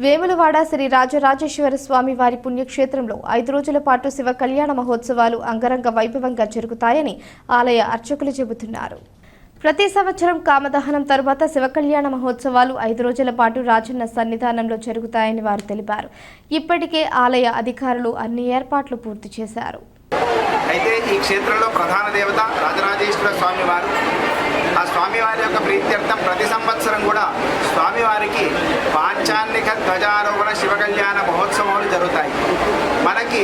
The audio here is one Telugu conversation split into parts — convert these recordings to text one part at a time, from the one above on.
వేములవాడ శ్రీ రాజరాజేశ్వర స్వామి వారి పుణ్యక్షేత్రంలో 5 రోజుల పాటు శివ కళ్యాణ మహోత్సవాలు అంగరంగ వైభవంగా జరుగుతాయని ఆలయ అర్చకులు చెబుతున్నారు. ప్రతి సంవత్సరం కామదహనం తరువాత శివ కళ్యాణ మహోత్సవాలు 5 రోజుల పాటు రాజన్న సన్నిధానంలో జరుగుతాయని వారు తెలిపారు. ఇప్పటికే ఆలయ అధికారులు అన్ని ఏర్పాట్లు పూర్తి చేశారు. అయితే ఈ క్షేత్రంలో ప్రధాన దేవత రాజరాజేశ్వర స్వామి వారు. ఆ స్వామివారి యొక్క ప్రీత్యర్థం ప్రతి సంవత్సరం కూడా స్వామివారికి పాంచాన్నిక ధ్వజారోహణ శివ కళ్యాణ మహోత్సవాలు జరుగుతాయి. మనకి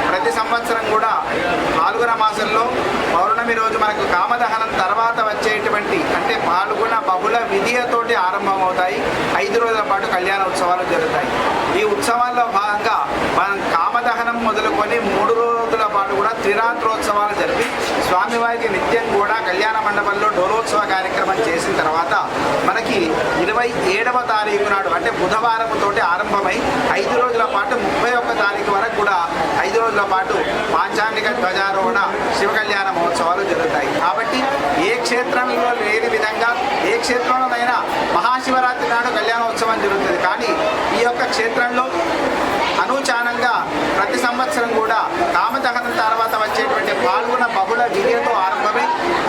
ప్రతి సంవత్సరం కూడా పాల్గొన మాసంలో పౌర్ణమి రోజు మనకు కామదహనం తర్వాత వచ్చేటువంటి అంటే పాల్గొన బహుళ విధియతోటి ఆరంభమవుతాయి. 5 రోజుల పాటు కళ్యాణ ఉత్సవాలు జరుగుతాయి. ఈ ఉత్సవాల్లో భాగంగా మనం కామదహనం మొదలుకొని 3 రోజుల పాటు కూడా త్రిరాత్రోత్సవాలు జరిపి స్వామివారికి నిత్యం కూడా కళ్యాణ మండపంలో డోలోత్సవ కార్యక్రమం చేసిన తర్వాత మనకి 27వ తారీఖు నాడు అంటే బుధవారంతోటి ఆరంభమై 5 రోజుల పాటు 31వ తారీఖు వరకు కూడా 5 రోజుల పాటు పాంచాన్నిక ధ్వజారోహణ శివ కళ్యాణ మహోత్సవాలు జరుగుతాయి. కాబట్టి ఏ క్షేత్రంలో లేని విధంగా ఏ క్షేత్రంలోనైనా మహాశివరాత్రి నాడు కళ్యాణోత్సవం జరుగుతుంది. కానీ ఈ యొక్క క్షేత్రంలో అనూచానంగా ప్రతి సంవత్సరం కూడా కామదహనం తర్వాత వచ్చేటువంటి పాల్గొన బహుళ విధితో ఆరంభమై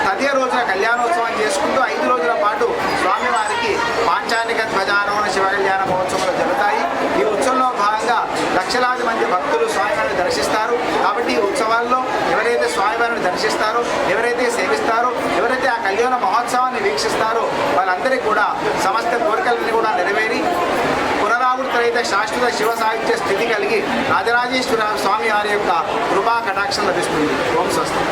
తదే రోజున కళ్యాణోత్సవం చేసుకుంటూ 5 రోజుల పాటు స్వామివారికి పాంచాన్నిక ధ్వజారోహణ శివ కళ్యాణ మహోత్సవాలు జరుగుతాయి. ఈ ఉత్సవంలో భాగంగా లక్షలాది మంది భక్తులు స్వామివారిని దర్శిస్తారు. కాబట్టి ఈ ఉత్సవాల్లో ఎవరైతే స్వామివారిని దర్శిస్తారో, ఎవరైతే సేవిస్తారో, ఎవరైతే ఆ కళ్యాణ మహోత్సవాన్ని వీక్షిస్తారో వాళ్ళందరికీ కూడా సమస్త కోరికలన్నీ కూడా నెరవేరి పునరావృతరైతే శాశ్వత శివ సాహిత్య స్థితి కలిగి రాజరాజేశ్వర స్వామి వారి యొక్క కృపా కటాక్షం లభిస్తుంది. ఓం స్వస్తి.